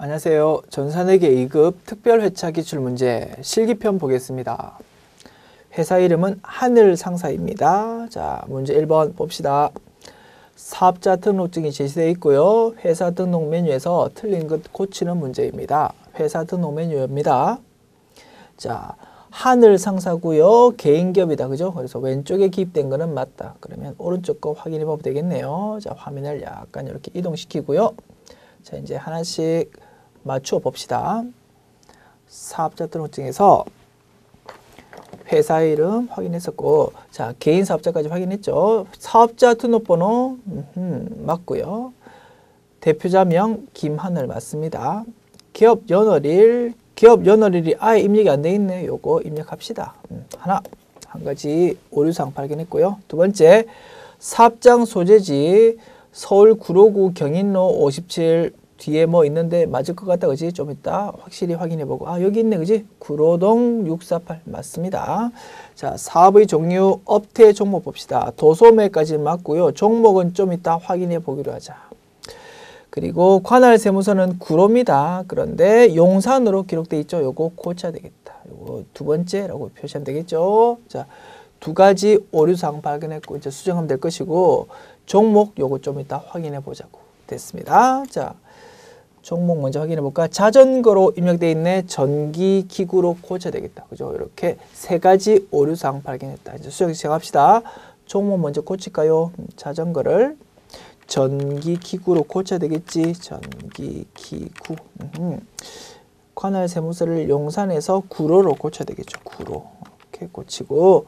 안녕하세요. 전산회계 2급 특별회차 기출문제 실기편 보겠습니다. 회사 이름은 하늘상사입니다. 자, 문제 1번 봅시다. 사업자 등록증이 제시되어 있고요. 회사 등록 메뉴에서 틀린 것 고치는 문제입니다. 회사 등록 메뉴입니다. 자, 하늘상사고요. 개인기업이다. 그죠? 그래서 왼쪽에 기입된 거는 맞다. 그러면 오른쪽 거 확인해 보면 되겠네요. 자, 화면을 약간 이렇게 이동시키고요. 자, 이제 하나씩 맞추어 봅시다. 사업자 등록증에서 회사 이름 확인했었고, 자, 개인 사업자까지 확인했죠. 사업자 등록번호 맞고요. 대표자명 김하늘 맞습니다. 기업 연월일이 아예 입력이 안 돼 있네. 요거 입력합시다. 한 가지 오류사항 발견했고요. 두 번째, 사업장 소재지 서울 구로구 경인로 57 뒤에 뭐 있는데 맞을 것 같다. 그지? 좀 이따 확실히 확인해보고. 아, 여기 있네. 그지? 구로동 648 맞습니다. 자, 사업의 종류, 업태 종목 봅시다. 도소매까지 맞고요. 종목은 좀 이따 확인해 보기로 하자. 그리고 관할 세무서는 구로입니다. 그런데 용산으로 기록돼 있죠. 요거 고쳐야 되겠다. 요거 두 번째라고 표시하면 되겠죠. 자, 두 가지 오류사항 발견했고 이제 수정하면 될 것이고, 종목 요거 좀 이따 확인해 보자고. 됐습니다. 자, 종목 먼저 확인해 볼까? 자전거로 입력되어 있네. 전기기구로 고쳐야 되겠다. 그죠? 이렇게 세 가지 오류사항 발견했다. 이제 수정 시작합시다. 종목 먼저 고칠까요? 자전거를 전기기구로 고쳐야 되겠지. 전기기구. 관할 세무서를 용산에서 구로로 고쳐야 되겠죠. 구로. 이렇게 고치고,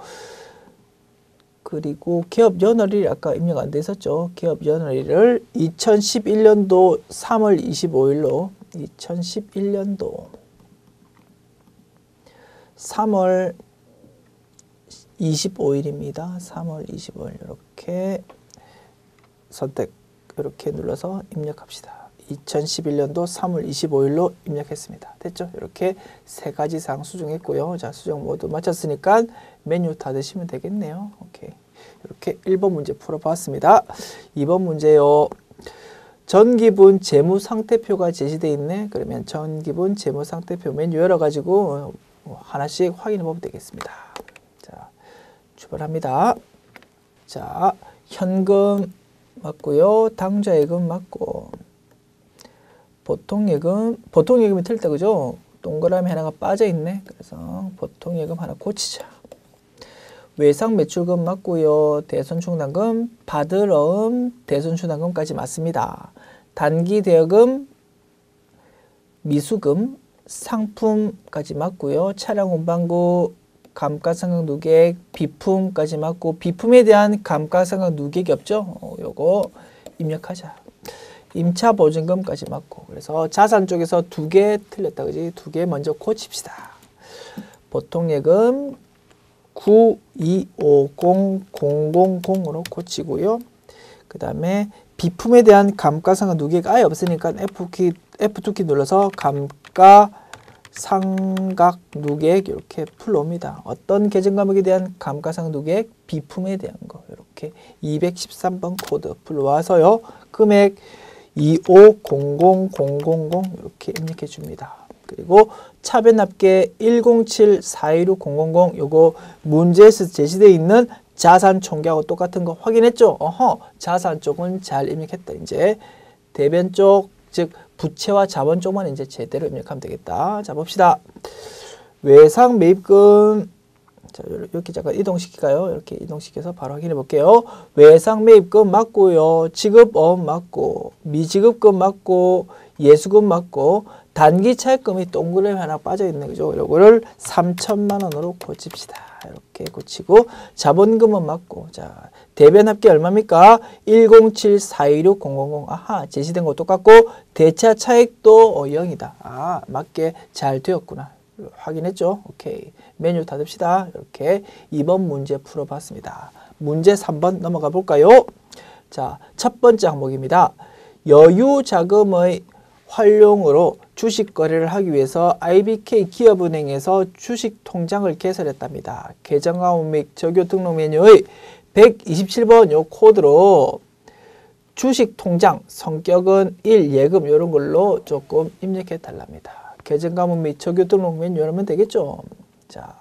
그리고 기업 연월일 아까 입력 안 돼 있었죠. 기업 연월일을 2011년도 3월 25일로 2011년도 3월 25일입니다. 3월 25일 이렇게 선택 이렇게 눌러서 입력합시다. 2011년도 3월 25일로 입력했습니다. 됐죠? 이렇게 세 가지 사항 수정했고요. 자, 수정 모두 마쳤으니까 메뉴 닫으시면 되겠네요. 오케이. 이렇게 1번 문제 풀어봤습니다. 2번 문제요. 전기분 재무상태표가 제시되어 있네. 그러면 전기분 재무상태표 메뉴 열어가지고 하나씩 확인해 보면 되겠습니다. 자, 출발합니다. 자, 현금 맞고요. 당좌예금 맞고, 보통예금이 틀렸다. 그죠? 동그라미 하나가 빠져있네. 그래서 보통예금 하나 고치자. 외상매출금 맞고요. 대손충당금, 받을어음, 대손충당금까지 맞습니다. 단기대여금, 미수금, 상품까지 맞고요. 차량 운반구, 감가상각 누계액, 비품까지 맞고, 비품에 대한 감가상각 누계액이 없죠? 요거 입력하자. 임차보증금까지 맞고. 그래서 자산 쪽에서 두 개 틀렸다. 그지? 두 개 먼저 고칩시다. 보통예금 9250000으로 고치고요. 그 다음에 비품에 대한 감가상각 누계액 아예 없으니까 F2키 눌러서 감가상각 누계액 이렇게 풀어옵니다. 어떤 계정 과목에 대한 감가상각 누계액? 비품에 대한 거. 이렇게 213번 코드 풀어와서요. 금액 2500000 이렇게 입력해 줍니다. 그리고 차변납계 107-416-000 요거 문제에서 제시되어 있는 자산 총계하고 똑같은 거 확인했죠? 자산 쪽은 잘 입력했다. 이제 대변 쪽, 즉 부채와 자본 쪽만 이제 제대로 입력하면 되겠다. 자, 봅시다. 외상 매입금, 자, 이렇게 잠깐 이동시킬까요? 이렇게 이동시켜서 바로 확인해 볼게요. 외상 매입금 맞고요. 지급업 맞고, 미지급금 맞고, 예수금 맞고, 단기 차입금이 동그라미 하나 빠져있네. 그죠? 요거를 3천만 원으로 고칩시다. 이렇게 고치고, 자본금은 맞고, 자, 대변 합계 얼마입니까? 107-416-000. 아하, 제시된 거 똑같고, 대차 차익도 0이다. 아, 맞게 잘 되었구나. 확인했죠? 오케이. 메뉴 닫읍시다. 이렇게 2번 문제 풀어봤습니다. 문제 3번 넘어가 볼까요? 자, 첫 번째 항목입니다. 여유 자금의 활용으로 주식 거래를 하기 위해서 IBK 기업은행에서 주식 통장을 개설했답니다. 계정화원 및 적요 등록 메뉴의 127번 요 코드로 주식 통장, 성격은 1, 예금 이런 걸로 조금 입력해 달랍니다. 계정가문 및 정규 등록 메뉴 열면 되겠죠. 자,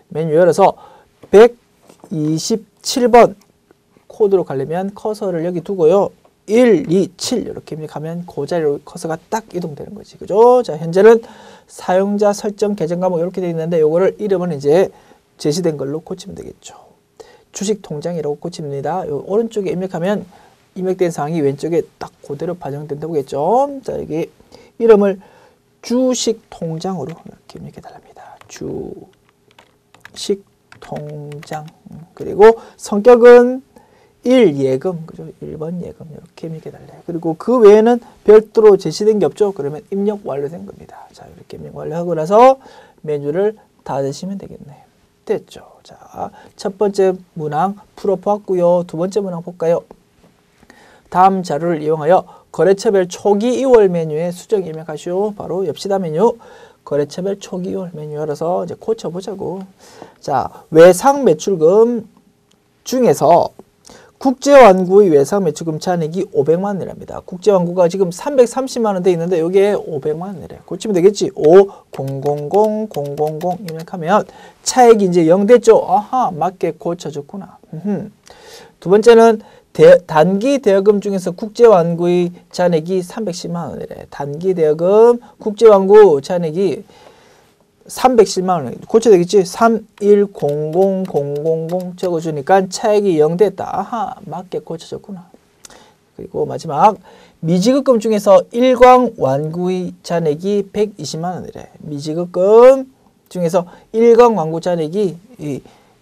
메뉴 열어서 127번 코드로 가려면 커서를 여기 두고요. 1, 2, 7 이렇게 입력하면 그 자리로 커서가 딱 이동되는 거지. 그죠? 자, 현재는 사용자 설정 계정 과목 이렇게 되어 있는데 요거를 이름은 이제 제시된 걸로 고치면 되겠죠. 주식 통장이라고 고칩니다. 요 오른쪽에 입력하면 입력된 사항이 왼쪽에 딱 그대로 반영된다고 했죠. 자, 여기 이름을 주식 통장으로 이렇게 입력해 달랍니다. 주식 통장. 그리고 성격은 1 예금, 그죠? 1번 예금 이렇게 입력해 달래요. 그리고 그 외에는 별도로 제시된 게 없죠. 그러면 입력 완료된 겁니다. 자, 이렇게 입력 완료하고 나서 메뉴를 닫으시면 되겠네요. 됐죠. 자, 첫 번째 문항 풀어보았고요. 두 번째 문항 볼까요? 다음 자료를 이용하여 거래처별 초기 2월 메뉴에 수정 입력하시오. 바로 엽시다 메뉴. 거래처별 초기 2월 메뉴 열어서 이제 고쳐보자고. 자, 외상 매출금 중에서 국제완구의 외상 매출금 잔액이 500만 원이랍니다. 국제완구가 지금 330만 원 돼 있는데 여기에 500만 원이래. 고치면 되겠지. 5000 입력하면 차액이 이제 0 됐죠. 아하, 맞게 고쳐줬구나. 두 번째는 단기 대여금 중에서 국제완구의 잔액이 310만 원이래. 단기 대여금 국제완구 잔액이 310만 원 고쳐야 되겠지. 3100000 적어주니까 차액이 0 됐다. 아하, 맞게 고쳐졌구나. 그리고 마지막 미지급금 중에서 일광 완구의 잔액이 120만 원이래. 미지급금 중에서 일광 완구 잔액이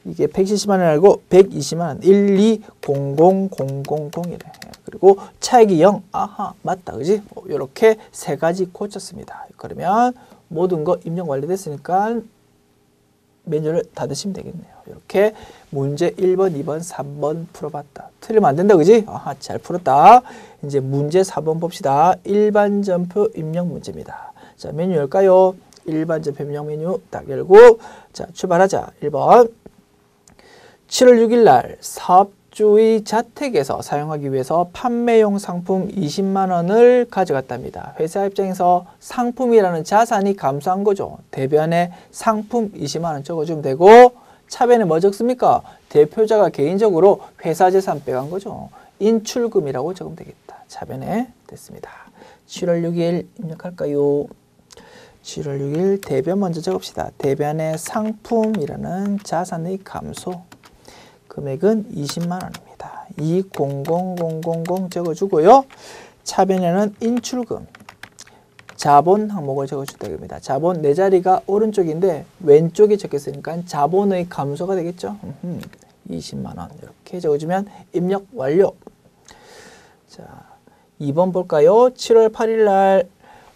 이게 170만 원 알고 120만 원 1200000이래. 그리고 차액이 0. 아하, 맞다. 그지? 이렇게 세 가지 고쳤습니다. 그러면 모든 거 입력 완료됐으니까 메뉴를 닫으시면 되겠네요. 이렇게 문제 1번, 2번, 3번 풀어봤다. 틀리면 안 된다. 그지? 아하, 잘 풀었다. 이제 문제 4번 봅시다. 일반 점표 입력 문제입니다. 자, 메뉴 열까요? 일반 점표 입력 메뉴 딱 열고 자, 출발하자. 1번 7월 6일 날 사업주의 자택에서 사용하기 위해서 판매용 상품 20만 원을 가져갔답니다. 회사 입장에서 상품이라는 자산이 감소한 거죠. 대변에 상품 20만 원 적어주면 되고 차변에 뭐 적습니까? 대표자가 개인적으로 회사 재산 빼간 거죠. 인출금이라고 적으면 되겠다. 차변에 됐습니다. 7월 6일 입력할까요? 7월 6일 대변 먼저 적읍시다. 대변에 상품이라는 자산의 감소. 금액은 20만 원입니다. 2000000 적어주고요. 차변에는 인출금, 자본 항목을 적어주다 됩니다. 자본 네 자리가 오른쪽인데 왼쪽에 적혔으니까 자본의 감소가 되겠죠. 20만 원 이렇게 적어주면 입력 완료. 자, 2번 볼까요? 7월 8일 날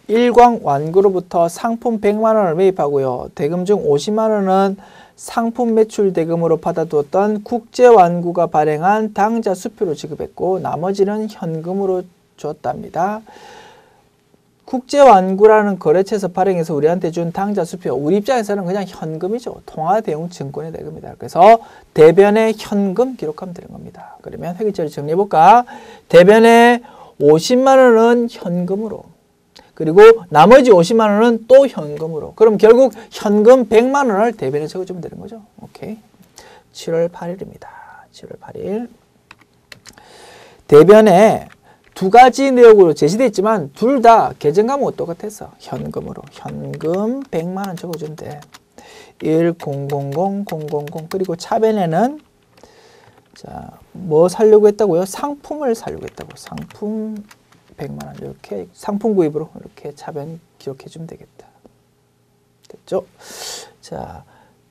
일광 완구로부터 상품 100만 원을 매입하고요. 대금 중 50만 원은 상품 매출 대금으로 받아두었던 국제완구가 발행한 당좌 수표로 지급했고 나머지는 현금으로 줬답니다. 국제완구라는 거래처에서 발행해서 우리한테 준 당좌 수표, 우리 입장에서는 그냥 현금이죠. 통화대용 증권의 대금이다. 그래서 대변에 현금 기록하면 되는 겁니다. 그러면 회계처리 정리해볼까? 대변에 50만 원은 현금으로, 그리고 나머지 50만 원은 또 현금으로. 그럼 결국 현금 100만 원을 대변에 적어주면 되는 거죠. 오케이. 7월 8일입니다. 7월 8일. 대변에 두 가지 내역으로 제시되어 있지만 둘 다 계정 과목은 똑같았어. 현금으로. 현금 100만 원 적어주면 돼. 1000000 그리고 차변에는 자, 뭐 사려고 했다고요? 상품을 사려고 했다고. 상품 100만 원 이렇게 상품 구입으로 이렇게 차변 기록해 주면 되겠다. 됐죠? 자,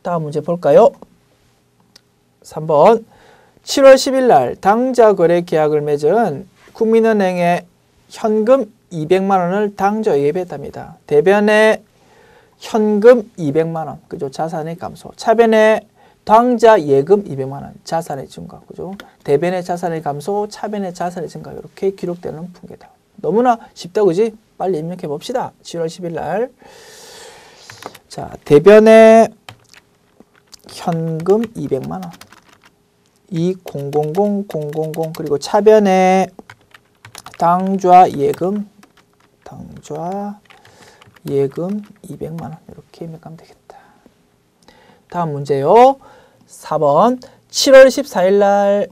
다음 문제 볼까요? 3번 7월 10일 날 당좌 거래 계약을 맺은 국민은행에 현금 200만 원을 당좌 예배했답니다. 대변에 현금 200만 원, 그죠? 자산의 감소. 차변에 당좌 예금 200만 원, 자산의 증가, 그죠? 대변의 자산의 감소, 차변의 자산의 증가 이렇게 기록되는 풍계다. 너무나 쉽다, 그지? 빨리 입력해 봅시다. 7월 10일 날. 자, 대변에 현금 200만 원, 2000000 그리고 차변에 당좌 예금 200만 원 이렇게 입력하면 되겠다. 다음 문제요. 4번 7월 14일 날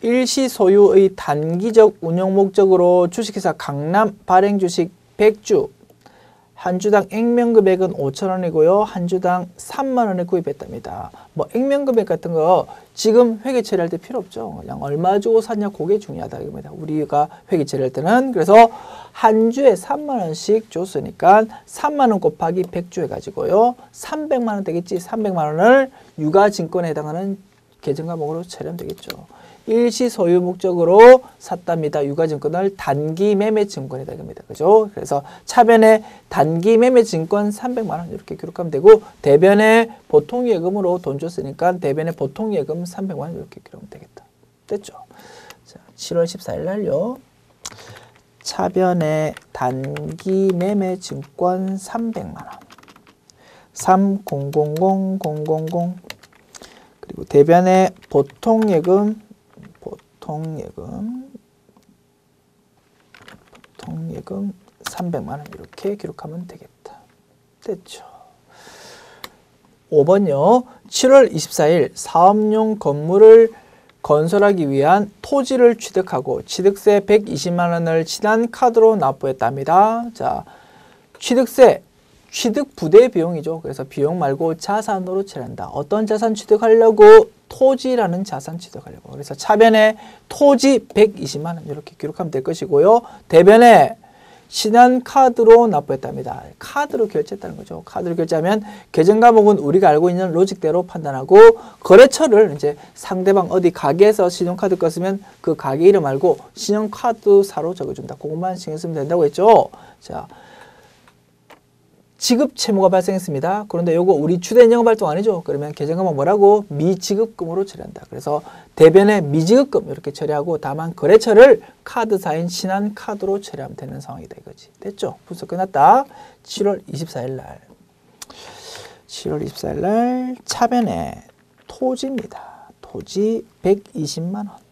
일시 소유의 단기적 운용 목적으로 주식회사 강남 발행주식 100주 한 주당 액면금액은 5,000원이고요. 한 주당 3만 원에 구입했답니다. 뭐 액면금액 같은 거 지금 회계 처리할 때 필요 없죠. 그냥 얼마 주고 샀냐 그게 중요하다 이겁니다. 우리가 회계 처리할 때는 그래서 한 주에 3만 원씩 줬으니까 3만 원 곱하기 100주 해가지고요. 300만 원 되겠지. 300만 원을 유가증권에 해당하는 계정과목으로 처리하면 되겠죠. 일시 소유 목적으로 샀답니다. 유가증권을 단기 매매 증권이다 이겁니다. 그죠? 그래서 차변에 단기 매매 증권 300만 원 이렇게 기록하면 되고 대변에 보통 예금으로 돈 줬으니까 대변에 보통 예금 300만 원 이렇게 기록하면 되겠다. 됐죠? 자, 7월 14일 날요. 차변에 단기 매매 증권 300만 원. 300000 그리고 대변에 보통 예금 300만 원 이렇게 기록하면 되겠다. 됐죠. 5번요. 7월 24일 사업용 건물을 건설하기 위한 토지를 취득하고 취득세 120만 원을 신한카드로 납부했답니다. 자, 취득세 취득 부대 비용이죠. 그래서 비용 말고 자산으로 처리한다. 어떤 자산 취득하려고? 토지라는 자산 취득하려고. 그래서 차변에 토지 120만 원 이렇게 기록하면 될 것이고요. 대변에 신한카드로 납부했답니다. 카드로 결제했다는 거죠. 카드로 결제하면 계정 과목은 우리가 알고 있는 로직대로 판단하고 거래처를 이제 상대방 어디 가게에서 신용카드 껐으면 그 가게 이름 알고 신용카드사로 적어준다. 그것만 신경 쓰면 된다고 했죠. 자. 지급 채무가 발생했습니다. 그런데 요거 우리 주된 영업활동 아니죠? 그러면 계정과목 뭐라고? 미지급금으로 처리한다. 그래서 대변에 미지급금 이렇게 처리하고 다만 거래처를 카드사인 신한카드로 처리하면 되는 상황이다 이거지. 됐죠? 분석 끝났다. 7월 24일 날. 7월 24일 날 차변에 토지입니다. 토지 120만 원.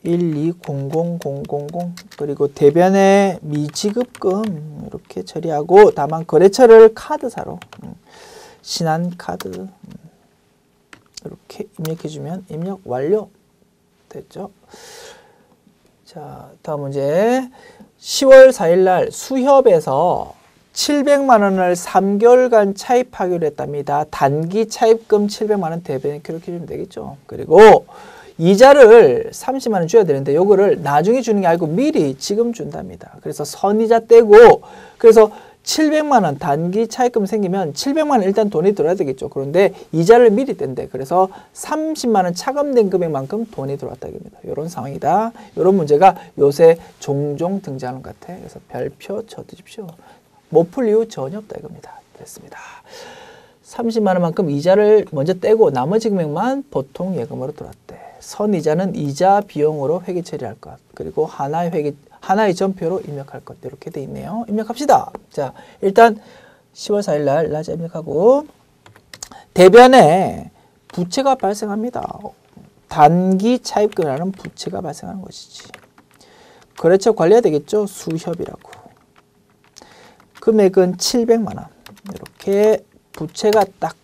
1200000 그리고 대변에 미지급금 이렇게 처리하고 다만 거래처를 카드사로 신한카드 이렇게 입력해주면 입력 완료 됐죠. 자, 다음 문제 10월 4일 날 수협에서 700만 원을 3개월간 차입하기로 했답니다. 단기 차입금 700만 원 대변에 기록해주면 되겠죠. 그리고 이자를 30만 원 줘야 되는데 요거를 나중에 주는 게 아니고 미리 지금 준답니다. 그래서 선이자 떼고 그래서 700만 원 단기 차입금 생기면 700만 원 일단 돈이 들어야 되겠죠. 그런데 이자를 미리 뗀대. 그래서 30만 원 차감된 금액만큼 돈이 들어왔다 이겁니다. 이런 상황이다. 이런 문제가 요새 종종 등장하는 것 같아. 그래서 별표 쳐두십시오. 못 풀 이유 전혀 없다 이겁니다. 됐습니다. 30만 원만큼 이자를 먼저 떼고 나머지 금액만 보통 예금으로 들어왔대. 선이자는 이자 비용으로 회계 처리할 것. 그리고 하나의 전표로 입력할 것. 이렇게 돼 있네요. 입력합시다. 자, 일단 10월 4일 날 날짜 입력하고 대변에 부채가 발생합니다. 단기 차입금이라는 부채가 발생하는 것이지. 거래처 관리해야 되겠죠. 수협이라고. 금액은 700만 원. 이렇게 부채가 딱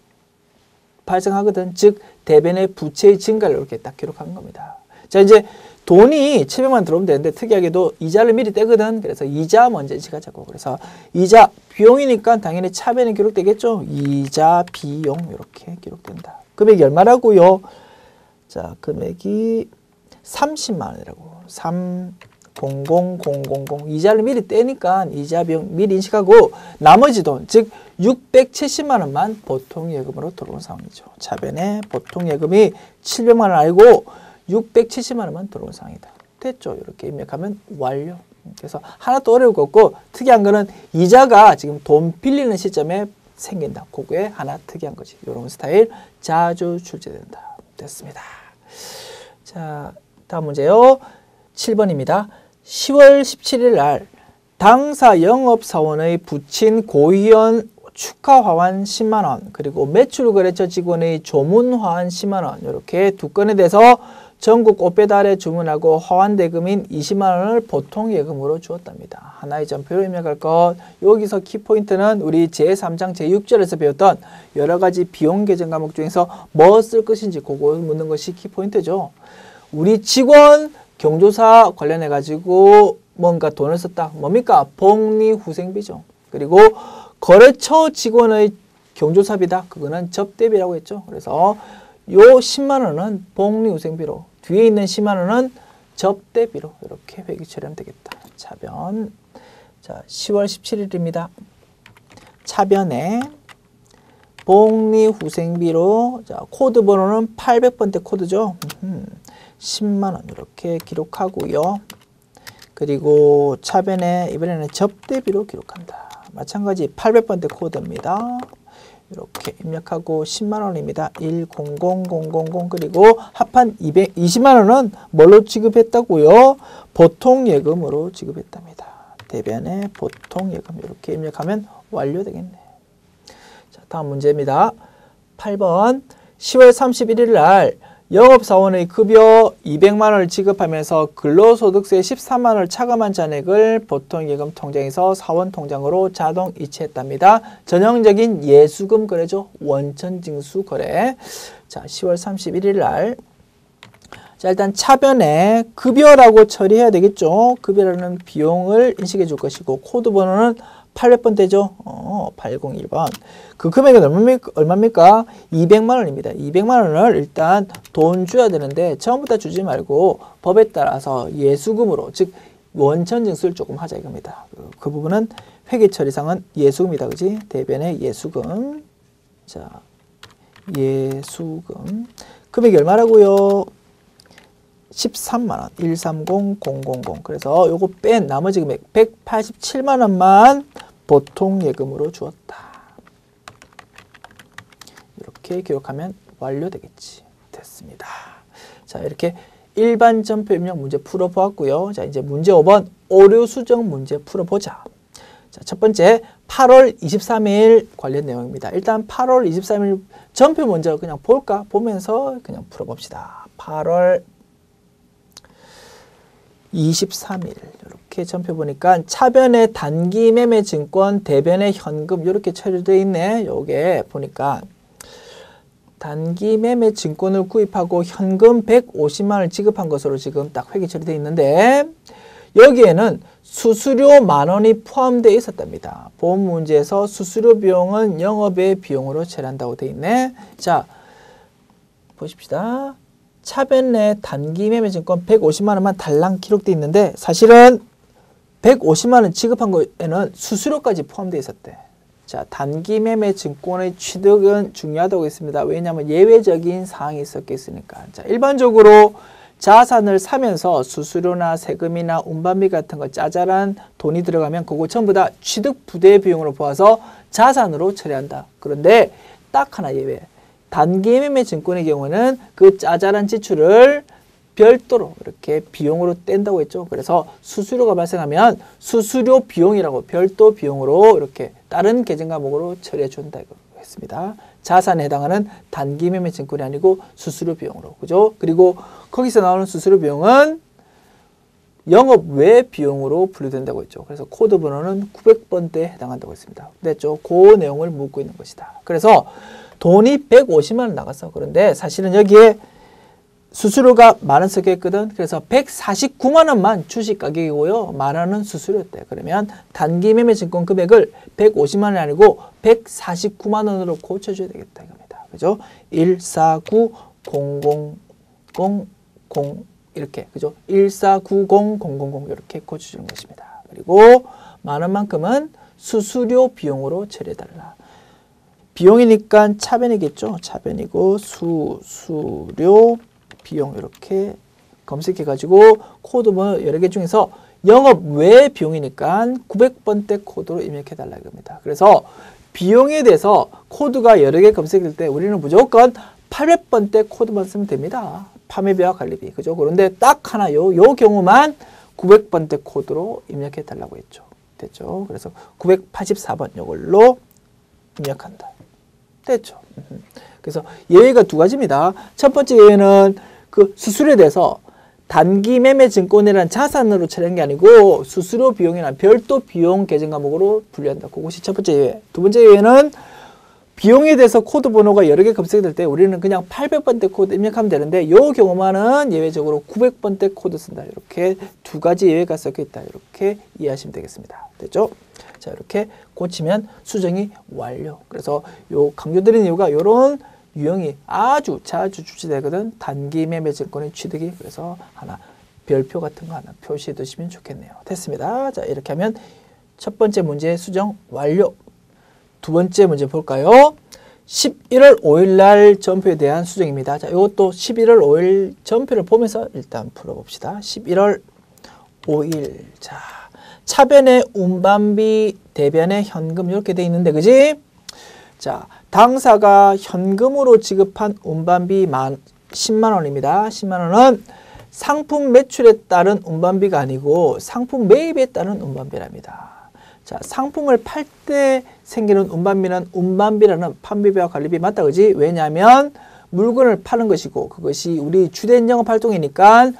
발생하거든. 즉 대변의 부채의 증가를 이렇게 딱 기록한 겁니다. 자, 이제 돈이 700만 원 들어오면 되는데 특이하게도 이자를 미리 떼거든. 그래서 이자 먼저 인식하자고. 그래서 이자 비용이니까 당연히 차변에 기록되겠죠. 이자 비용 이렇게 기록된다. 금액이 얼마라고요? 자, 금액이 30만 원이라고. 300000 이자를 미리 떼니까 이자 비용 미리 인식하고 나머지 돈, 즉 670만 원만 보통 예금으로 들어온 상황이죠. 차변에 보통 예금이 700만 원 알고 670만 원만 들어온 상황이다. 됐죠? 이렇게 입력하면 완료. 그래서 하나도 어려울 거 없고 특이한 거는 이자가 지금 돈 빌리는 시점에 생긴다. 그거에 하나 특이한 거지. 이런 스타일 자주 출제된다. 됐습니다. 자, 다음 문제요. 7번입니다. 10월 17일 날 당사 영업사원의 부친 고위원 축하 화환 10만 원 그리고 매출거래처 직원의 조문 화환 10만 원 이렇게 두 건에 대해서 전국 옷배달에 주문하고 화환대금인 20만 원을 보통예금으로 주었답니다. 하나의 전표로 입력할 것. 여기서 키포인트는 우리 제3장 제6절에서 배웠던 여러 가지 비용 계정 과목 중에서 뭐 쓸 것인지 그거 묻는 것이 키포인트죠. 우리 직원 경조사 관련해 가지고 뭔가 돈을 썼다. 뭡니까? 복리후생비죠. 그리고 거래처 직원의 경조사비다. 그거는 접대비라고 했죠. 그래서 요 10만 원은 복리후생비로, 뒤에 있는 10만 원은 접대비로 이렇게 회계 처리하면 되겠다. 차변. 자, 10월 17일입니다. 차변에 복리후생비로, 자, 코드 번호는 800번대 코드죠. 10만 원 이렇게 기록하고요. 그리고 차변에 이번에는 접대비로 기록한다. 마찬가지 800번대 코드입니다. 이렇게 입력하고 10만 원입니다. 1000000 그리고 합한 220만 원은 뭘로 지급했다고요? 보통예금으로 지급했답니다. 대변에 보통예금 이렇게 입력하면 완료되겠네. 자, 다음 문제입니다. 8번 10월 31일 날 영업사원의 급여 200만 원을 지급하면서 근로소득세 13만 원을 차감한 잔액을 보통예금 통장에서 사원 통장으로 자동 이체했답니다. 전형적인 예수금 거래죠. 원천징수 거래. 자, 10월 31일 날. 자, 일단 차변에 급여라고 처리해야 되겠죠. 급여라는 비용을 인식해 줄 것이고, 코드 번호는 800번대죠. 801번. 그 금액은 얼마입니까? 200만 원입니다. 200만 원을 일단 돈 줘야 되는데 처음부터 다 주지 말고 법에 따라서 예수금으로, 즉 원천징수를 조금 하자 이겁니다. 그 부분은 회계처리상은 예수금이다. 그지? 대변의 예수금. 자, 예수금. 금액이 얼마라고요? 13만 원, 130000. 그래서 요거 뺀 나머지 금액 187만 원만 보통예금으로 주었다. 이렇게 기록하면 완료되겠지. 됐습니다. 자, 이렇게 일반 전표 입력 문제 풀어보았고요. 자, 이제 문제 5번 오류 수정 문제 풀어보자. 자, 첫 번째 8월 23일 관련 내용입니다. 일단 8월 23일 전표 먼저 그냥 볼까? 보면서 그냥 풀어봅시다. 8월 23일 이렇게 전표 보니까 차변에 단기 매매 증권, 대변에 현금 이렇게 처리되어 있네. 요게 보니까 단기 매매 증권을 구입하고 현금 150만 원을 지급한 것으로 지금 딱 회계 처리되어 있는데 여기에는 수수료 만 원이 포함되어 있었답니다. 본 문제에서 수수료 비용은 영업의 비용으로 처리한다고 되어 있네. 자, 보십시다. 차변 내 단기 매매 증권 150만 원만 달랑 기록되어 있는데 사실은 150만 원 지급한 거에는 수수료까지 포함되어 있었대. 자, 단기 매매 증권의 취득은 중요하다고 했습니다. 왜냐하면 예외적인 사항이 있었겠으니까. 자, 일반적으로 자산을 사면서 수수료나 세금이나 운반비 같은 거 짜잘한 돈이 들어가면 그거 전부 다 취득 부대 비용으로 보아서 자산으로 처리한다. 그런데 딱 하나 예외. 단기 매매 증권의 경우는 그 짜잘한 지출을 별도로 이렇게 비용으로 뗀다고 했죠. 그래서 수수료가 발생하면 수수료 비용이라고 별도 비용으로 이렇게 다른 계정 과목으로 처리해 준다고 했습니다. 자산에 해당하는 단기 매매 증권이 아니고 수수료 비용으로. 그죠? 그리고 거기서 나오는 수수료 비용은 영업 외 비용으로 분류된다고 했죠. 그래서 코드 번호는 900번대에 해당한다고 했습니다. 됐죠? 그 내용을 묻고 있는 것이다. 그래서 돈이 150만 원 나갔어. 그런데 사실은 여기에 수수료가 만 원 섞여있거든. 그래서 149만 원만 주식 가격이고요. 만 원은 수수료였대. 그러면 단기 매매 증권 금액을 150만 원이 아니고 149만 원으로 고쳐줘야 되겠다 이겁니다. 그죠? 1490000 이렇게, 그죠? 1490000 이렇게 고쳐주는 것입니다. 그리고 만 원만큼은 수수료 비용으로 처리해달라. 비용이니까 차변이겠죠? 차변이고 수수료 비용 이렇게 검색해가지고 코드 뭐 여러 개 중에서 영업 외 비용이니까 900번대 코드로 입력해달라 이겁니다. 그래서 비용에 대해서 코드가 여러 개 검색될 때 우리는 무조건 800번대 코드만 쓰면 됩니다. 판매비와 관리비. 그죠? 그런데 딱 하나 요 경우만 900번대 코드로 입력해달라고 했죠. 됐죠? 그래서 984번 요걸로 입력한다. 됐죠? 그래서 예외가 두 가지입니다. 첫 번째 예외는 그 수수료에 대해서 단기 매매 증권이라는 자산으로 처리한 게 아니고 수수료 비용이나 별도 비용 계정 과목으로 분류한다. 그것이 첫 번째 예외. 두 번째 예외는 비용에 대해서 코드 번호가 여러 개 검색될 때 우리는 그냥 800번대 코드 입력하면 되는데 이 경우만은 예외적으로 900번대 코드 쓴다. 이렇게 두 가지 예외가 섞여 있다. 이렇게 이해하시면 되겠습니다. 됐죠? 자, 이렇게 고치면 수정이 완료. 그래서 요 강조드리는 이유가 이런 유형이 아주 자주 출시되거든. 단기 매매 증권의 취득이. 그래서 하나 별표 같은 거 하나 표시해 두시면 좋겠네요. 됐습니다. 자, 이렇게 하면 첫 번째 문제 수정 완료. 두 번째 문제 볼까요? 11월 5일 날 전표에 대한 수정입니다. 자, 이것도 11월 5일 전표를 보면서 일단 풀어봅시다. 11월 5일. 자, 차변에 운반비, 대변에 현금 이렇게 돼 있는데, 그지? 자, 당사가 현금으로 지급한 운반비 10만 원입니다. 10만 원은 상품 매출에 따른 운반비가 아니고 상품 매입에 따른 운반비랍니다. 자, 상품을 팔 때 생기는 운반비는 운반비라는 판비비와 관리비 맞다, 그지? 왜냐하면 물건을 파는 것이고 그것이 우리 주된 영업 활동이니까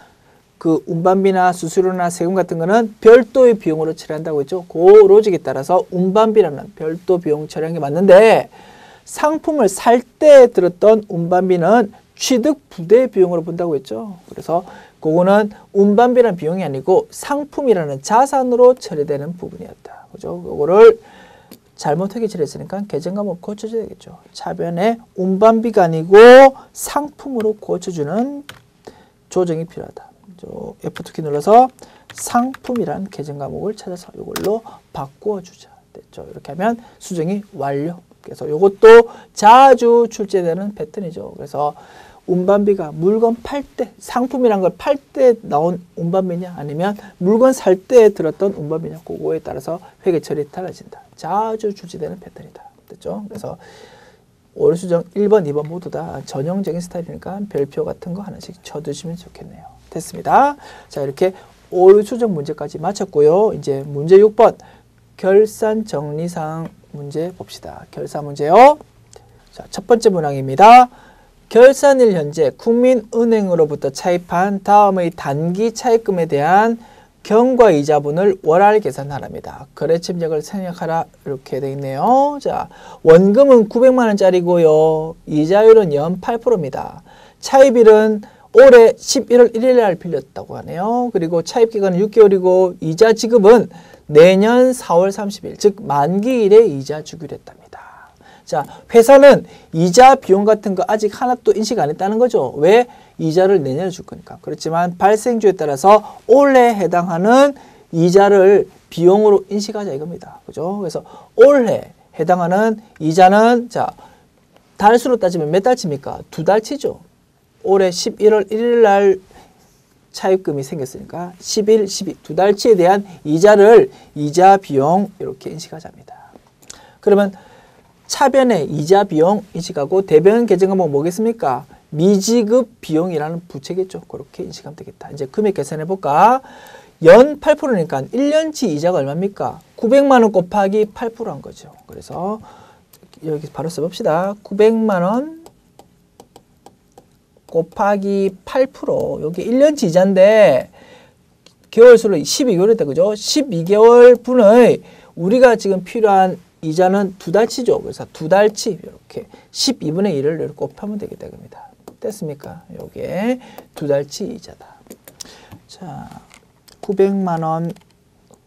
그 운반비나 수수료나 세금 같은 거는 별도의 비용으로 처리한다고 했죠. 그 로직에 따라서 운반비라는 별도 비용 처리한 게 맞는데 상품을 살 때 들었던 운반비는 취득 부대 비용으로 본다고 했죠. 그래서 그거는 운반비라는 비용이 아니고 상품이라는 자산으로 처리되는 부분이었다. 그죠? 그거를 잘못하게 처리했으니까 계정 과목 고쳐줘야 되겠죠. 차변에 운반비가 아니고 상품으로 고쳐주는 조정이 필요하다. F2키 눌러서 상품이라는 계정 과목을 찾아서 이걸로 바꾸어주자. 됐죠? 이렇게 하면 수정이 완료. 그래서 이것도 자주 출제되는 패턴이죠. 그래서 운반비가 물건 팔 때, 상품이란 걸 팔 때 나온 운반비냐 아니면 물건 살 때 들었던 운반비냐 그거에 따라서 회계 처리 달라진다. 자주 출제되는 패턴이다. 됐죠? 그래서 오류 수정 1번, 2번 모두 다 전형적인 스타일이니까 별표 같은 거 하나씩 쳐두시면 좋겠네요. 됐습니다. 자, 이렇게 오류 수정 문제까지 마쳤고요. 이제 문제 6번 결산 정리사항 문제 봅시다. 결산 문제요. 자, 첫 번째 문항입니다. 결산일 현재 국민은행으로부터 차입한 다음의 단기 차입금에 대한 경과이자분을 월할 계산하랍니다. 거래침략을 생략하라 이렇게 되어 있네요. 자, 원금은 900만 원짜리고요. 이자율은 연 8%입니다. 차입일은 올해 11월 1일 날 빌렸다고 하네요. 그리고 차입기간은 6개월이고 이자 지급은 내년 4월 30일 즉 만기일에 이자 주기로 했답니다. 자, 회사는 이자 비용 같은 거 아직 하나도 인식 안 했다는 거죠. 왜? 이자를 내년에 줄 거니까. 그렇지만 발생주에 따라서 올해 해당하는 이자를 비용으로 인식하자 이겁니다. 그죠? 그래서 올해 해당하는 이자는 자, 달수로 따지면 몇 달치입니까? 2달치죠. 올해 11월 1일 날 차입금이 생겼으니까 11, 12 두 달치에 대한 이자를 이자 비용 이렇게 인식하자입니다. 그러면 차변에 이자 비용 인식하고 대변 계정 과목 뭐겠습니까? 미지급 비용이라는 부채겠죠. 그렇게 인식하면 되겠다. 이제 금액 계산해 볼까? 연 8%니까 1년치 이자가 얼마입니까? 900만 원 곱하기 8%한 거죠. 그래서 여기 바로 써봅시다. 900만 원 곱하기 8% 여기 1년치 이자인데 개월수로 12개월이다. 그죠? 12개월 분의 우리가 지금 필요한 이자는 2달치죠. 그래서 2달치 이렇게 12분의 1을 이렇게 곱하면 되겠다. 겁니다. 됐습니까? 요게 2달치 이자다. 자, 900만 원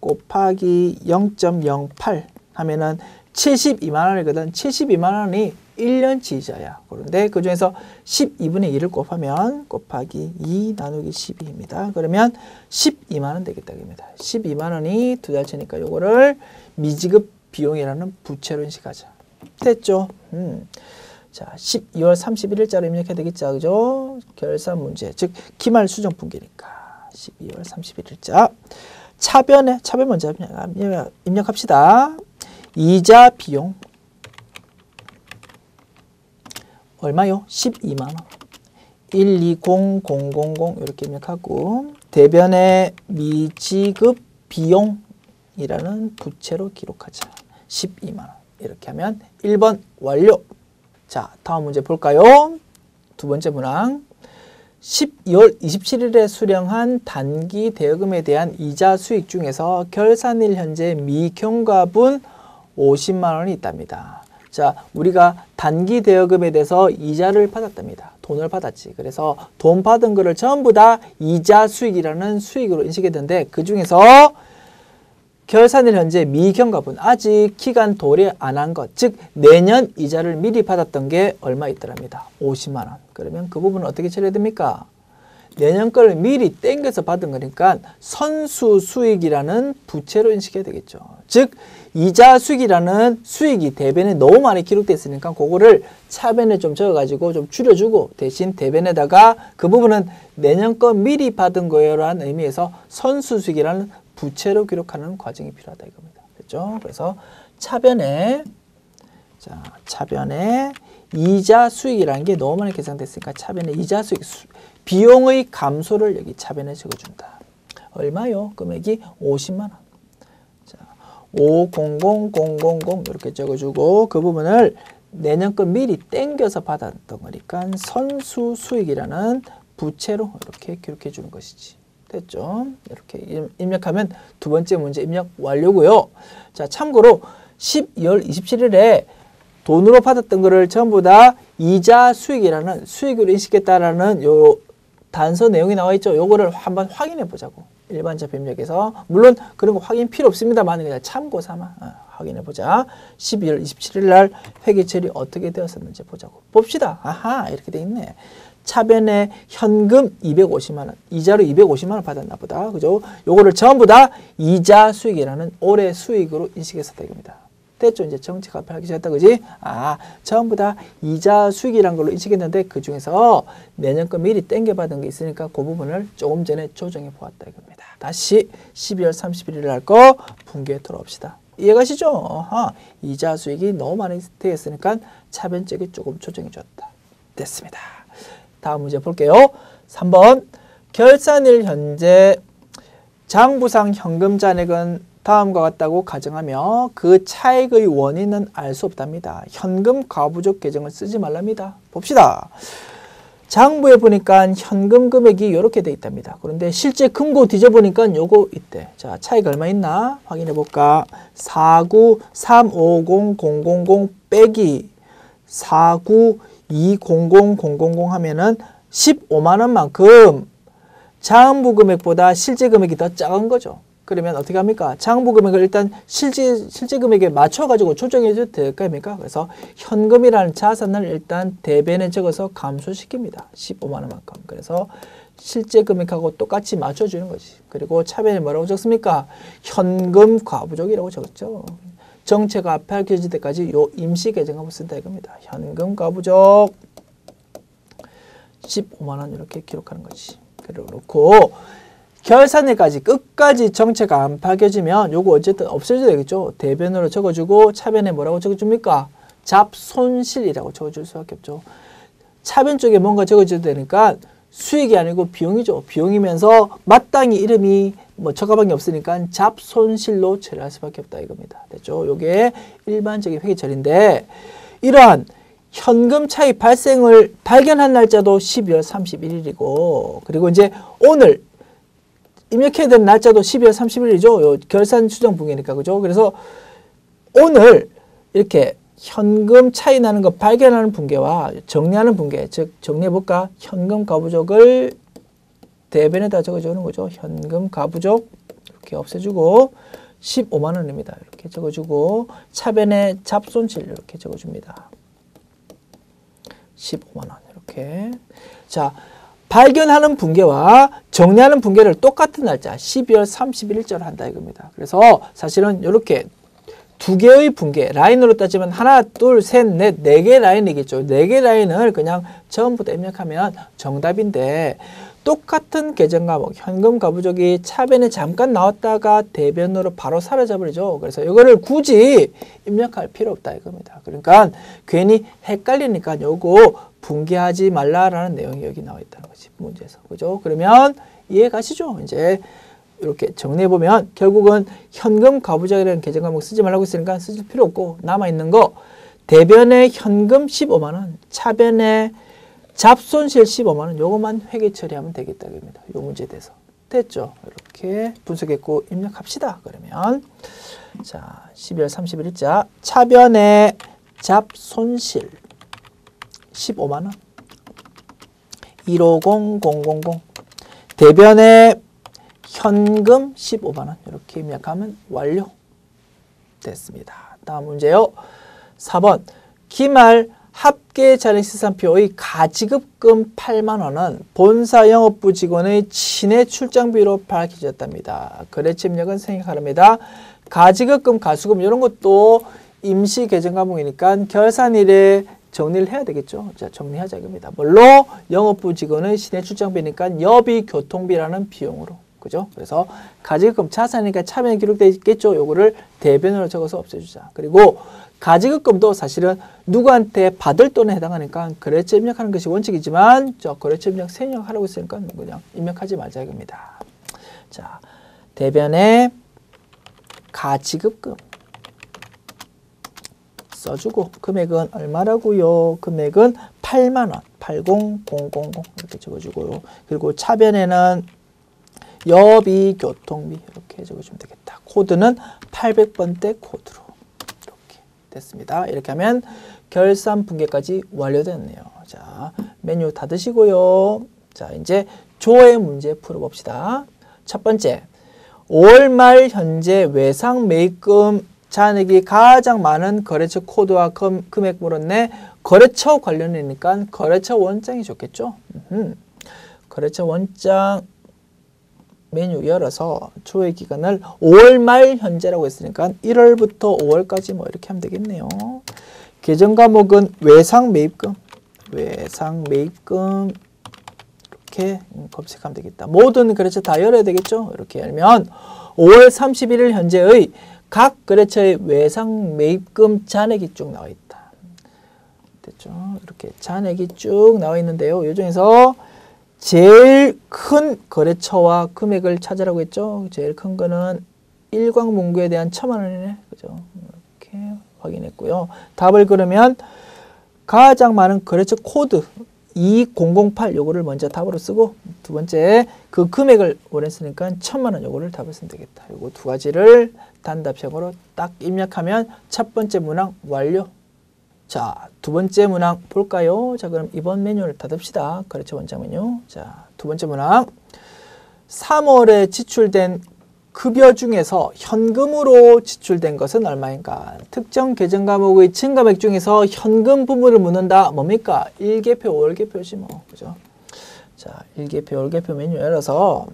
곱하기 0.08 하면은 72만 원이거든. 72만 원이 1년치 이자야. 그런데 그 중에서 12분의 1을 곱하면 곱하기 2 나누기 12입니다. 그러면 12만 원 되겠다. 겁니다. 12만 원이 2달치니까 요거를 미지급 비용이라는 부채로 인식하자. 됐죠? 자, 12월 31일자로 입력해야 되겠죠. 그죠? 결산 문제. 즉, 기말 수정 분기니까. 12월 31일자. 차변 먼저 입력합시다. 이자 비용. 얼마요? 12만 원. 120000 이렇게 입력하고 대변의 미지급 비용이라는 부채로 기록하자. 12만 원. 이렇게 하면 1번 완료. 자, 다음 문제 볼까요? 두 번째 문항. 12월 27일에 수령한 단기 대여금에 대한 이자 수익 중에서 결산일 현재 미경과분 50만 원이 있답니다. 자, 우리가 단기 대여금에 대해서 이자를 받았답니다. 돈을 받았지. 그래서 돈 받은 거를 전부 다 이자 수익이라는 수익으로 인식이 되는데 그 중에서 결산일 현재 미경과분 아직 기간 도래 안 한 것, 즉 내년 이자를 미리 받았던 게 얼마 있더랍니다. 50만 원. 그러면 그 부분은 어떻게 처리해야 됩니까? 내년 걸 미리 땡겨서 받은 거니까 선수 수익이라는 부채로 인식해야 되겠죠. 즉 이자 수익이라는 수익이 대변에 너무 많이 기록되어 있으니까 그거를 차변에 좀 적어가지고 좀 줄여주고 대신 대변에다가 그 부분은 내년 거 미리 받은 거예요라는 의미에서 선수 수익이라는 부채로 기록하는 과정이 필요하다 이겁니다. 됐죠? 그래서 차변에 이자 수익이라는 게 너무 많이 계산됐으니까 차변에 이자 수익 비용의 감소를 여기 차변에 적어준다. 얼마요? 금액이 50만 원. 자, 500000 이렇게 적어주고 그 부분을 내년 거 미리 땡겨서 받았던 거니까 선수 수익이라는 부채로 이렇게 기록해 주는 것이지. 됐죠? 이렇게 입력하면 두 번째 문제 입력 완료고요. 자, 참고로 12월 27일에 돈으로 받았던 거를 전부 다 이자 수익이라는 수익으로 인식했다라는 요 단서 내용이 나와 있죠. 요거를 한번 확인해 보자고. 일반적 입력에서 물론 그런 거 확인 필요 없습니다만 그냥 참고 삼아 확인해 보자. 12월 27일 날 회계 처리 어떻게 되었었는지 보자고. 봅시다. 아하, 이렇게 돼 있네. 차변에 현금 250만 원, 이자로 250만 원 받았나 보다. 그죠? 요거를 전부 다 이자 수익이라는 올해 수익으로 인식했었다 이겁니다. 됐죠? 이제 정책 앞에 시작했다, 그지? 아, 전부 다 이자 수익이란 걸로 인식했는데 그 중에서 내년 거 미리 땡겨받은 게 있으니까 그 부분을 조금 전에 조정해 보았다 이겁니다. 다시 12월 31일 날 거 분기에 돌아옵시다. 이해가시죠? 어하, 이자 수익이 너무 많이 되었으니까 차변 쪽에 조금 조정해 줬다. 됐습니다. 다음 문제 볼게요. 3번 결산일 현재 장부상 현금 잔액은 다음과 같다고 가정하며 그 차액의 원인은 알 수 없답니다. 현금 과부족 계정을 쓰지 말랍니다. 봅시다. 장부에 보니까 현금 금액이 이렇게 돼 있답니다. 그런데 실제 금고 뒤져보니까 요거 있대. 자, 차익 얼마 있나 확인해 볼까? 4935000 빼기 4920000 하면은 15만 원만큼 장부 금액보다 실제 금액이 더 작은 거죠. 그러면 어떻게 합니까? 장부 금액을 일단 실제 금액에 맞춰가지고 조정해 줘도 될까입니까? 그래서 현금이라는 자산을 일단 대변에 적어서 감소시킵니다. 15만 원만큼. 그래서 실제 금액하고 똑같이 맞춰주는 거지. 그리고 차변에 뭐라고 적습니까? 현금 과부족이라고 적었죠. 정체가 앞에 밝혀질 때까지 요 임시 계정값을 쓴다 이겁니다. 현금 과부족 15만 원 이렇게 기록하는 거지. 그렇고 결산일까지 끝까지 정체가 안 밝혀지면 요거 어쨌든 없애줘야 되겠죠. 대변으로 적어주고 차변에 뭐라고 적어줍니까? 잡손실이라고 적어줄 수밖에 없죠. 차변 쪽에 뭔가 적어줘야 되니까 수익이 아니고 비용이죠. 비용이면서 마땅히 이름이 뭐 저가방이 없으니까 잡손실로 처리할 수밖에 없다 이겁니다. 됐죠? 요게 일반적인 회계처리인데 이러한 현금 차익 발생을 발견한 날짜도 12월 31일이고 그리고 이제 오늘 입력해야 되는 날짜도 12월 30일이죠. 요 결산 추정 분기니까 그죠? 그래서 오늘 이렇게 현금 차이 나는 거 발견하는 분기와 정리하는 분기, 즉 정리해 볼까? 현금 과부족을 대변에다 적어주는 거죠. 현금 과부족 이렇게 없애주고 15만 원입니다. 이렇게 적어주고 차변에 잡손실 이렇게 적어줍니다. 15만 원 이렇게. 자, 발견하는 분기와 정리하는 분기를 똑같은 날짜 12월 31일자로 한다 이겁니다. 그래서 사실은 이렇게 두 개의 분기 라인으로 따지면 하나, 둘, 셋, 넷, 네 개 라인이겠죠. 네 개 라인을 그냥 전부 다 입력하면 정답인데 똑같은 계정 과목 현금 과부족이 차변에 잠깐 나왔다가 대변으로 바로 사라져버리죠. 그래서 이거를 굳이 입력할 필요 없다 이겁니다. 그러니까 괜히 헷갈리니까 요거 분기하지 말라라는 내용이 여기 나와 있다는 거지 문제에서. 그죠? 그러면 이해 가시죠? 이제 이렇게 정리해 보면 결국은 현금 과부족이라는 계정 과목 쓰지 말라고 했으니까 쓰실 필요 없고 남아 있는 거 대변에 현금 15만 원, 차변에 잡손실 15만 원 요것만 회계 처리하면 되겠다 입니다. 요 문제에 대해서. 됐죠? 이렇게 분석했고 입력합시다. 그러면 자, 12월 31일자 차변의 잡손실 15만 원. 150000 대변의 현금 15만 원. 이렇게 입력하면 완료. 됐습니다. 다음 문제요. 4번 기말 합계 잔액시산표의 가지급금 8만 원은 본사 영업부 직원의 친해 출장비로 밝혀졌답니다. 거래처 입력은 생략하랍니다. 가지급금, 가수금 이런 것도 임시 계정 과목이니까 결산일에 정리를 해야 되겠죠. 자, 정리하자 이겁니다. 뭘로? 영업부 직원의 친해 출장비니까 여비 교통비라는 비용으로. 그죠? 그래서 가지급금 자산이니까 차변에 기록되어 있겠죠. 요거를 대변으로 적어서 없애주자. 그리고 가지급금도 사실은 누구한테 받을 돈에 해당하니까 거래처 입력하는 것이 원칙이지만 저 거래처 입력 생략하라고 했으니까 그냥 입력하지 말자 이겁니다. 자, 대변에 가지급금 써주고 금액은 얼마라고요? 금액은 8만 원, 80000 이렇게 적어주고요. 그리고 차변에는 여비 교통비 이렇게 적어주면 되겠다. 코드는 800번대 코드로 이렇게 됐습니다. 이렇게 하면 결산 분계까지 완료됐네요. 자, 메뉴 닫으시고요. 자, 이제 조회 문제 풀어봅시다. 첫 번째, 5월 말 현재 외상 매입금 잔액이 가장 많은 거래처 코드와 금액 물었네. 거래처 관련이니까 거래처 원장이 좋겠죠. 거래처 원장 메뉴 열어서 조회 기간을 5월 말 현재라고 했으니까 1월부터 5월까지 뭐 이렇게 하면 되겠네요. 계정 과목은 외상 매입금, 이렇게 검색하면 되겠다. 모든 거래처 다 열어야 되겠죠. 이렇게 열면 5월 31일 현재의 각 거래처의 외상 매입금 잔액이 쭉 나와 있다. 됐죠? 이렇게 잔액이 쭉 나와 있는데요. 이 중에서 제일 큰 거래처와 금액을 찾으라고 했죠. 제일 큰 거는 일광문구에 대한 1000만 원이네. 그죠? 이렇게 확인했고요. 답을 그러면 가장 많은 거래처 코드 2008 요거를 먼저 답으로 쓰고 두 번째 그 금액을 원했으니까 1000만 원 요거를 답을 쓰면 되겠다. 요거 두 가지를 단답형으로 딱 입력하면 첫 번째 문항 완료. 자, 두 번째 문항 볼까요? 자, 그럼 이번 메뉴를 닫읍시다. 거래처 원장 메뉴. 자, 두 번째 문항. 3월에 지출된 급여 중에서 현금으로 지출된 것은 얼마인가? 특정 계정 과목의 증가액 중에서 현금 부분을 묻는다. 뭡니까? 일개표, 월개표지 뭐. 그죠? 자, 일개표, 월개표 메뉴 열어서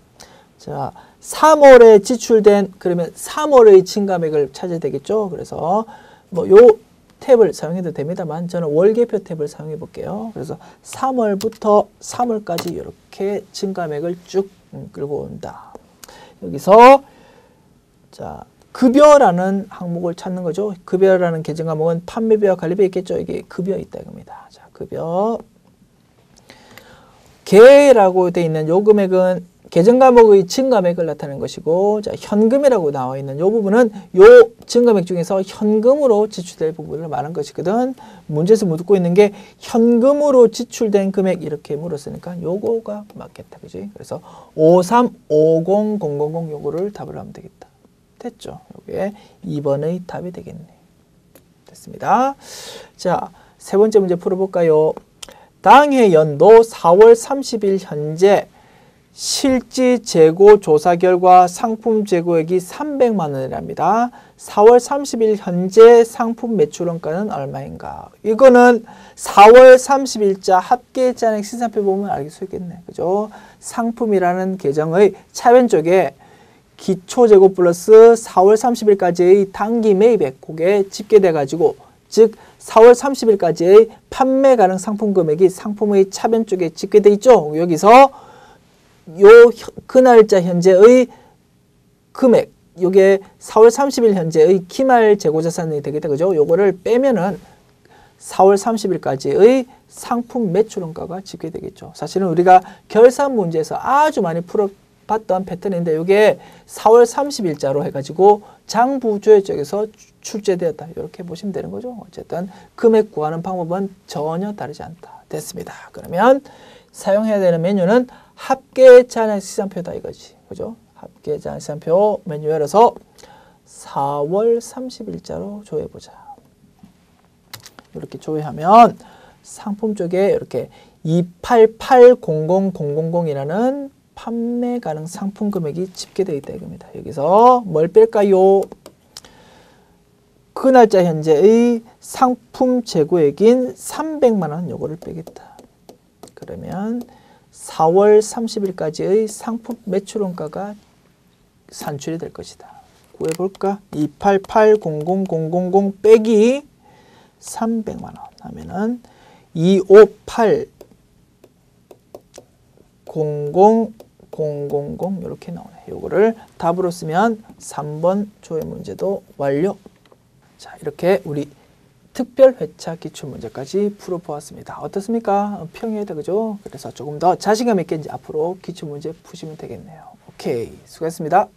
자, 3월에 지출된 그러면 3월의 증가액을 찾아야 되겠죠? 그래서 뭐 요 탭을 사용해도 됩니다만 저는 월개표 탭을 사용해 볼게요. 그래서 3월부터 3월까지 이렇게 증가액을 쭉 끌고 온다. 여기서 자, 급여라는 항목을 찾는 거죠. 급여라는 계정 과목은 판매비와 관리비 있겠죠. 이게 급여 있다 이겁니다. 자, 급여 계라고 되어 있는 요 금액은 계정 과목의 증가액을 나타내는 것이고, 자, 현금이라고 나와 있는 요 부분은 요 증가액 중에서 현금으로 지출될 부분을 말한 것이거든. 문제에서 묻고 있는 게 현금으로 지출된 금액 이렇게 물었으니까 요거가 맞겠다. 그지? 그래서 5350000 요거를 답을 하면 되겠다. 됐죠? 요게 2번의 답이 되겠네. 됐습니다. 자, 세 번째 문제 풀어볼까요? 당해 연도 4월 30일 현재 실지 재고 조사 결과 상품 재고액이 300만 원이랍니다. 4월 30일 현재 상품 매출 원가는 얼마인가? 이거는 4월 30일자 합계 잔액 시산표 보면 알 수 있겠네. 그죠? 상품이라는 계정의 차변 쪽에 기초 재고 플러스 4월 30일까지의 단기 매입액 그게 집계돼 가지고 즉 4월 30일까지의 판매 가능 상품 금액이 상품의 차변 쪽에 집계돼 있죠. 여기서 요 그날자 현재의 금액, 요게 4월 30일 현재의 기말 재고자산이 되겠다. 그죠? 요거를 빼면은 4월 30일까지의 상품 매출원가가 집계되겠죠. 사실은 우리가 결산 문제에서 아주 많이 풀어봤던 패턴인데 요게 4월 30일자로 해가지고 장부조회 쪽에서 출제되었다. 이렇게 보시면 되는 거죠. 어쨌든 금액 구하는 방법은 전혀 다르지 않다. 됐습니다. 그러면 사용해야 되는 메뉴는 합계자산시장표다 이거지. 그죠? 합계자산시장표 메뉴 열어서 4월 30일자로 조회해보자. 이렇게 조회하면 상품 쪽에 이렇게 28800000이라는 판매 가능 상품 금액이 집계되어 있다 이겁니다. 여기서 뭘 뺄까요? 그 날짜 현재의 상품 재고액인 300만 원 요거를 빼겠다. 그러면 4월 30일까지의 상품 매출원가가 산출이 될 것이다. 구해볼까? 28800000 빼기 300만 원 하면은 25800000 이렇게 나오네. 요거를 답으로 쓰면 3번 조회 문제도 완료. 자, 이렇게 우리 특별 회차 기출 문제까지 풀어보았습니다. 어떻습니까? 평이하다, 그죠? 그래서 조금 더 자신감 있게 이제 앞으로 기출 문제 푸시면 되겠네요. 오케이, 수고했습니다.